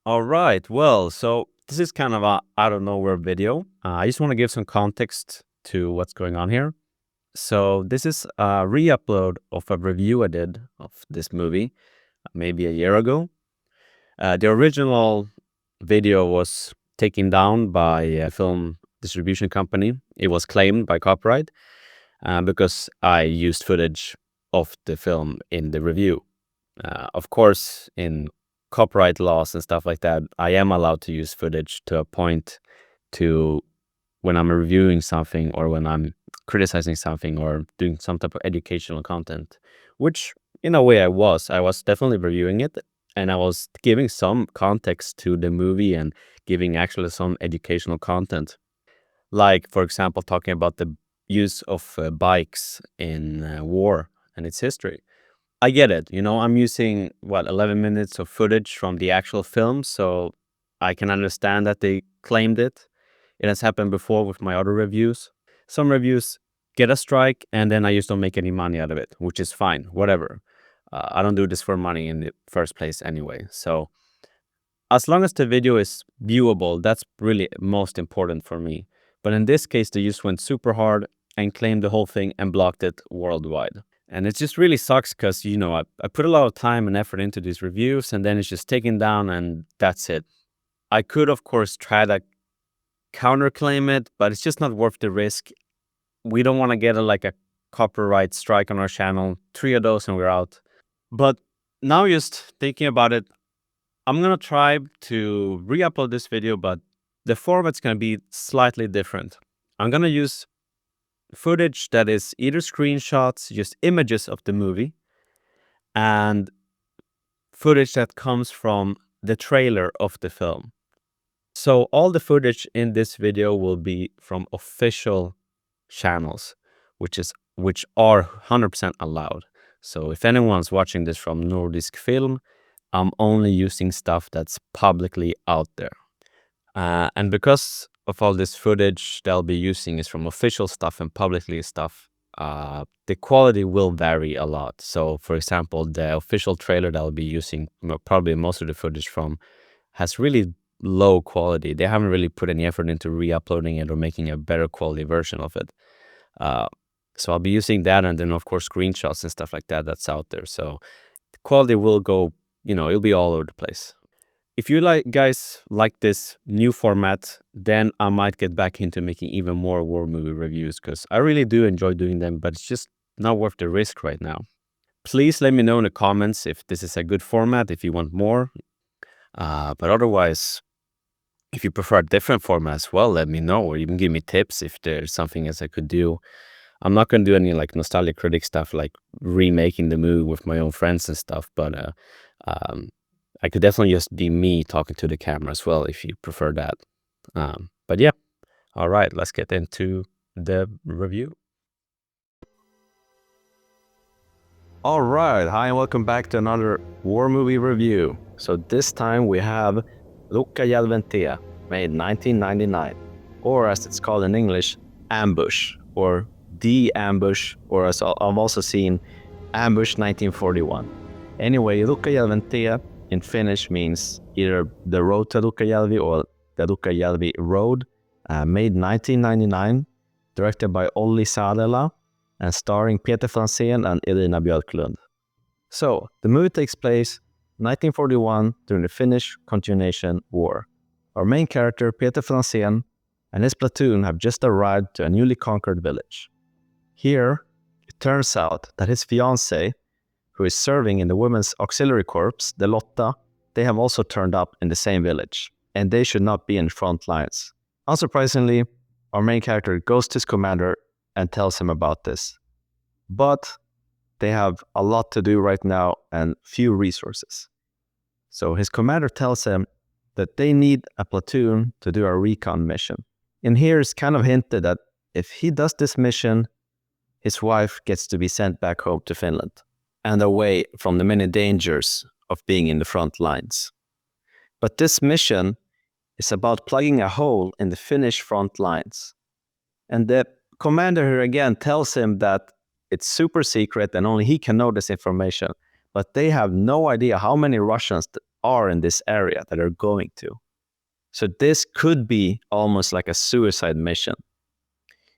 All right. Well, so this is kind of a out of nowhere video. I just want to give some context to what's going on here. So this is a re-upload of a review I did of this movie maybe a year ago. The original video was taken down by a film distribution company. It was claimed by copyright because I used footage of the film in the review. Of course, in copyright laws and stuff like that, I am allowed to use footage to a point to when I'm reviewing something or when I'm criticizing something or doing some type of educational content, which in a way I was. I was definitely reviewing it and I was giving some context to the movie and giving actually some educational content. Like, for example, talking about the use of bikes in war and its history. I get it. I'm using 11 minutes of footage from the actual film, so I can understand that they claimed it. It has happened before with my other reviews. Some reviews get a strike, and then I just don't make any money out of it, which is fine, whatever. I don't do this for money in the first place anyway. So as long as the video is viewable, that's really most important for me. But in this case, they just went super hard and claimed the whole thing and blocked it worldwide. And it just really sucks because, I put a lot of time and effort into these reviews and then it's just taken down and that's it. I could, of course, try to counterclaim it, but it's just not worth the risk. We don't want to get a copyright strike on our channel. 3 of those and we're out. But now just thinking about it, I'm going to try to re-upload this video, but the format's going to be slightly different. I'm going to use footage that is either screenshots, just images of the movie, and footage that comes from the trailer of the film. So all the footage in this video will be from official channels, which are 100% allowed. So if anyone's watching this from Nordisk Film, I'm only using stuff that's publicly out there. And because of all this footage they'll be using is from official stuff and publicly stuff, the quality will vary a lot. So, for example, the official trailer that I'll be using, probably most of the footage from, has really low quality. They haven't really put any effort into re-uploading it or making a better quality version of it. So I'll be using that, and then of course screenshots and stuff like that that's out there. So the quality will go, it'll be all over the place. If you guys like this new format, then I might get back into making even more war movie reviews because I really do enjoy doing them, but it's just not worth the risk right now. Please let me know in the comments if this is a good format, if you want more. But otherwise, if you prefer a different format as well, let me know, or even give me tips if there's something else I could do. I'm not going to do any nostalgia critic stuff like remaking the movie with my own friends and stuff, but I could definitely just be me talking to the camera as well if you prefer that. But yeah, all right, let's get into the review. All right, hi and welcome back to another war movie review. So this time we have Rukajärven Tie, made 1999, or as it's called in English, Ambush, or The Ambush, or as I've also seen, Ambush 1941. Anyway, Rukajärven Tie in Finnish means either the road to Rukajärvi or the Rukajärvi Road, made 1999, directed by Olli Saarela, and starring Peter Franzén and Irina Björklund. So, the movie takes place 1941 during the Finnish continuation war. Our main character, Peter Franzén, and his platoon have just arrived to a newly conquered village. Here, it turns out that his fiancée, who is serving in the Women's Auxiliary Corps, the Lotta, they have also turned up in the same village, and they should not be in front lines. Unsurprisingly, our main character goes to his commander and tells him about this. But they have a lot to do right now and few resources. So his commander tells him that they need a platoon to do a recon mission. And here it's kind of hinted that if he does this mission, his wife gets to be sent back home to Finland and away from the many dangers of being in the front lines. But this mission is about plugging a hole in the Finnish front lines. And the commander here again tells him that it's super secret and only he can know this information, but they have no idea how many Russians are in this area that they're going to. So this could be almost like a suicide mission.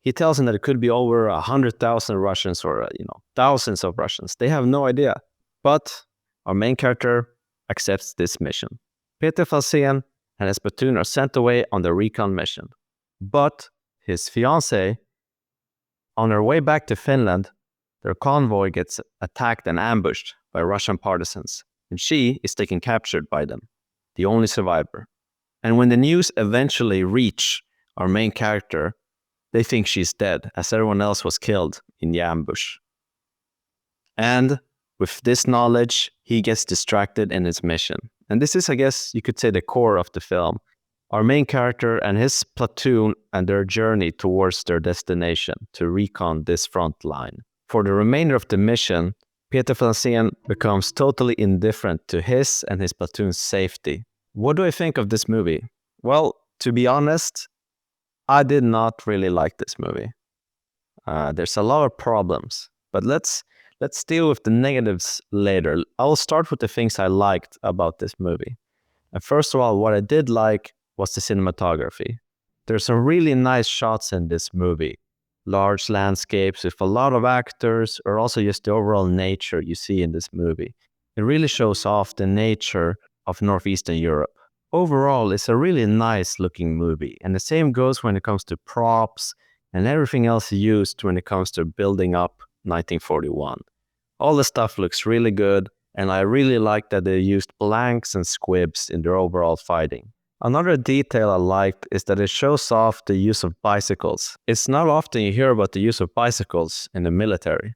He tells them that it could be over 100,000 Russians or, thousands of Russians. They have no idea. But our main character accepts this mission. Peter Franzén and his platoon are sent away on the recon mission. But his fiancée, on her way back to Finland, their convoy gets attacked and ambushed by Russian partisans, and she is taken captured by them, the only survivor. And when the news eventually reach our main character, they think she's dead, as everyone else was killed in the ambush. And with this knowledge, he gets distracted in his mission. And this is, I guess, you could say the core of the film. Our main character and his platoon and their journey towards their destination to recon this front line. For the remainder of the mission, Peter Franzén becomes totally indifferent to his and his platoon's safety. What do I think of this movie? Well, to be honest, I did not really like this movie. There's a lot of problems, but let's deal with the negatives later. I'll start with the things I liked about this movie. And first of all, what I did like was the cinematography. There's some really nice shots in this movie. Large landscapes with a lot of actors, or also just the overall nature you see in this movie. It really shows off the nature of Northeastern Europe. Overall, it's a really nice looking movie, and the same goes when it comes to props and everything else used when it comes to building up 1941. All the stuff looks really good, and I really like that they used blanks and squibs in their overall fighting. Another detail I liked is that it shows off the use of bicycles. It's not often you hear about the use of bicycles in the military,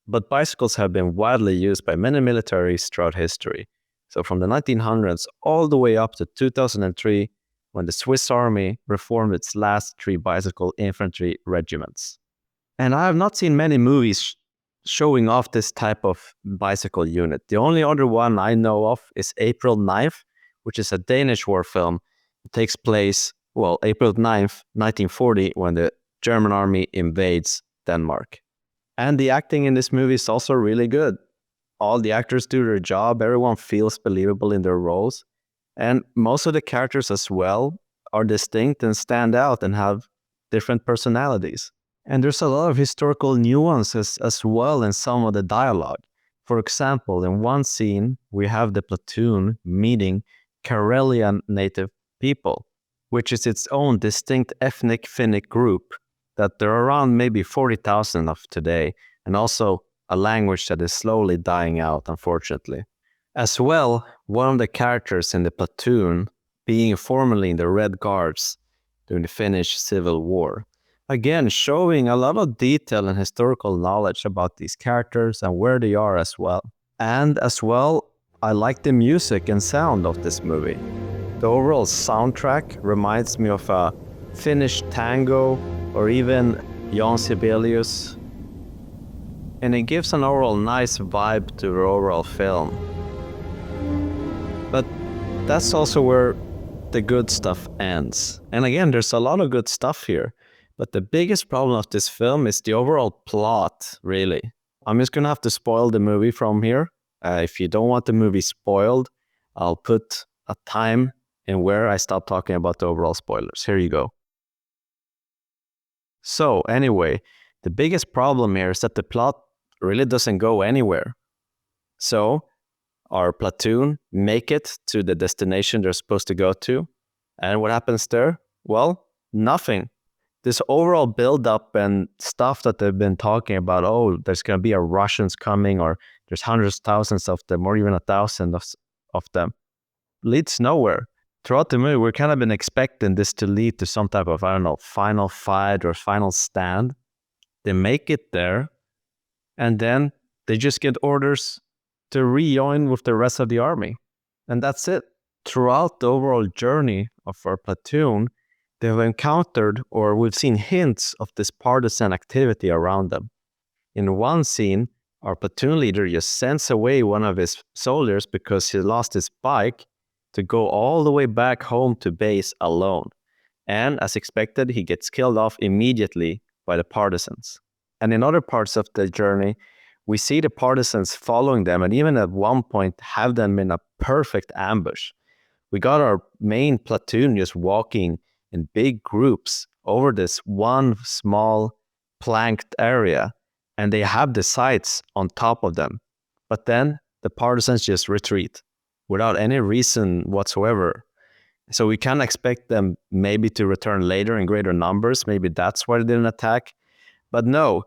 but bicycles have been widely used by many militaries throughout history. So from the 1900s all the way up to 2003, when the Swiss Army reformed its last 3 bicycle infantry regiments. And I have not seen many movies showing off this type of bicycle unit. The only other one I know of is April 9th, which is a Danish war film. It takes place, April 9th, 1940, when the German army invades Denmark. And the acting in this movie is also really good. All the actors do their job, everyone feels believable in their roles, and most of the characters as well are distinct and stand out and have different personalities. And there's a lot of historical nuances as well in some of the dialogue. For example, in one scene, we have the platoon meeting Karelian native people, which is its own distinct ethnic Finnish group that there are around maybe 40,000 of today, and also a language that is slowly dying out, unfortunately. As well, one of the characters in the platoon being formerly in the Red Guards during the Finnish Civil War. Again, showing a lot of detail and historical knowledge about these characters and where they are as well. And as well, I like the music and sound of this movie. The overall soundtrack reminds me of a Finnish tango or even Jan Sibelius. And it gives an overall nice vibe to the overall film. But that's also where the good stuff ends. And again, there's a lot of good stuff here. But the biggest problem of this film is the overall plot, really. I'm just gonna have to spoil the movie from here. If you don't want the movie spoiled, I'll put a time in where I stop talking about the overall spoilers. Here you go. So anyway, the biggest problem here is that the plot really doesn't go anywhere. So our platoon make it to the destination they're supposed to go to. And what happens there? Well, nothing. This overall build-up and stuff that they've been talking about, there's going to be a Russians coming, or there's hundreds, thousands of them, or even 1,000 of them, leads nowhere. Throughout the movie, we're kind of been expecting this to lead to some type of, final fight or final stand. They make it there, and then they just get orders to rejoin with the rest of the army. And that's it. Throughout the overall journey of our platoon, they've encountered, or we've seen hints of this partisan activity around them. In one scene, our platoon leader just sends away one of his soldiers because he lost his bike to go all the way back home to base alone. And as expected, he gets killed off immediately by the partisans. And in other parts of the journey, We see the partisans following them, and even at one point have them in a perfect ambush. We got our main platoon just walking in big groups over this one small planked area, and they have the sights on top of them. But then the partisans just retreat without any reason whatsoever. So we can expect them maybe to return later in greater numbers. Maybe that's why they didn't attack. But no,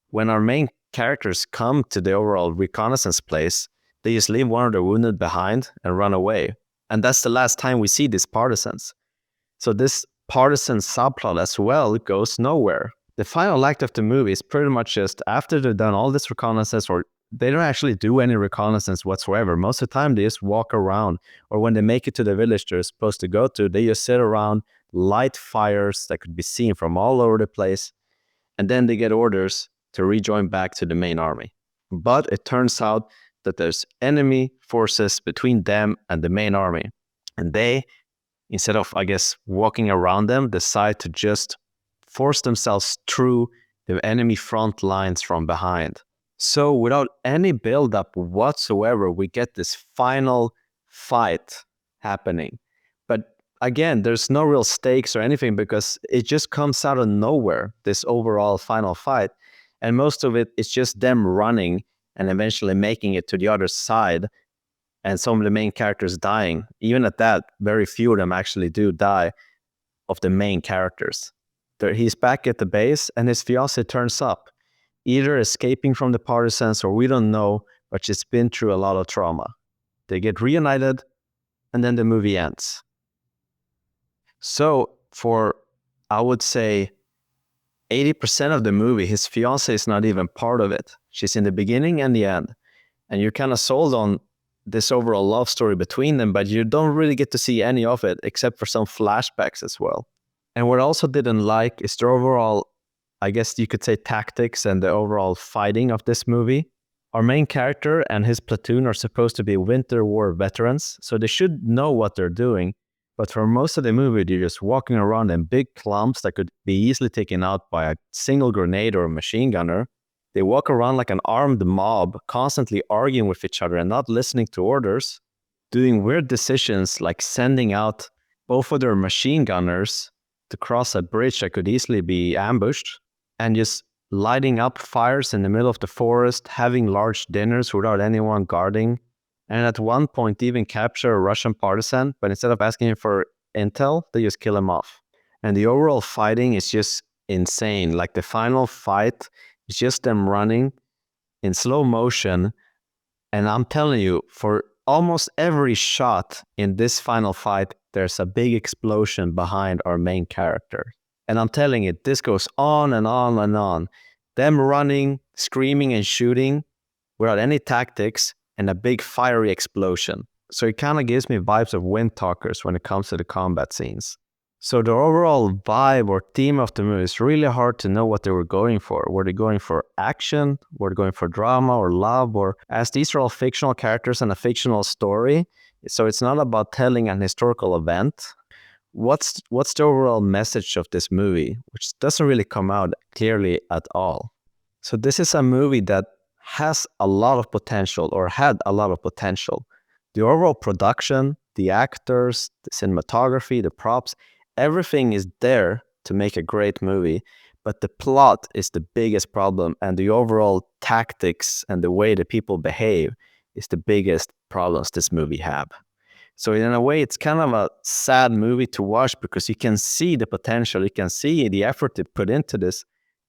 when our main characters come to the overall reconnaissance place, they just leave one of the wounded behind and run away. And that's the last time we see these partisans. So this partisan subplot as well goes nowhere. The final act of the movie is pretty much just after they've done all this reconnaissance, or they don't actually do any reconnaissance whatsoever. Most of the time they just walk around, or when they make it to the village they're supposed to go to, they just sit around, light fires that could be seen from all over the place, and then they get orders to rejoin back to the main army. But it turns out that there's enemy forces between them and the main army. And they, instead of, I guess, walking around them, decide to just force themselves through the enemy front lines from behind. So without any build-up whatsoever, we get this final fight happening. But again, there's no real stakes or anything because it just comes out of nowhere, this overall final fight. And most of it is just them running and eventually making it to the other side, and some of the main characters dying. Even at that, very few of them actually do die of the main characters. He's back at the base, and his fiancée turns up, either escaping from the partisans or we don't know, but she's been through a lot of trauma. They get reunited, and then the movie ends. So for, I would say, 80% of the movie, his fiancée is not even part of it. She's in the beginning and the end. And you're kind of sold on this overall love story between them, but you don't really get to see any of it except for some flashbacks as well. And what I also didn't like is the overall, I guess you could say, tactics and the overall fighting of this movie. Our main character and his platoon are supposed to be Winter War veterans, so they should know what they're doing. But for most of the movie, they're just walking around in big clumps that could be easily taken out by a single grenade or a machine gunner. They walk around like an armed mob, constantly arguing with each other and not listening to orders, doing weird decisions like sending out both of their machine gunners to cross a bridge that could easily be ambushed, and just lighting up fires in the middle of the forest, having large dinners without anyone guarding, and at one point even capture a Russian partisan, but instead of asking him for intel, they just kill him off. And the overall fighting is just insane. Like the final fight is just them running in slow motion, and I'm telling you, for almost every shot in this final fight, there's a big explosion behind our main character. And I'm telling you, this goes on and on and on. Them running, screaming and shooting without any tactics, and a big fiery explosion. So it kind of gives me vibes of Wind Talkers when it comes to the combat scenes. So the overall vibe or theme of the movie is really hard to know what they were going for. Were they going for action? Were they going for drama or love? Or, as these are all fictional characters and a fictional story, so it's not about telling an historical event. What's the overall message of this movie, which doesn't really come out clearly at all. So this is a movie that has a lot of potential, or had a lot of potential. The overall production, the actors, the cinematography, the props, everything is there to make a great movie, but the plot is the biggest problem, and the overall tactics and the way that people behave is the biggest problems this movie have. So in a way, it's kind of a sad movie to watch because you can see the potential, you can see the effort they put into this,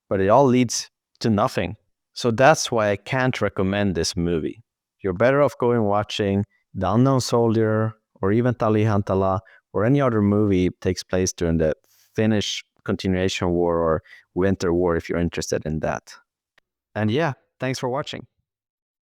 but it all leads to nothing. So that's why I can't recommend this movie. You're better off going watching The Unknown Soldier, or even Talihantala, or any other movie takes place during the Finnish continuation war or Winter War if you're interested in that. And yeah, thanks for watching.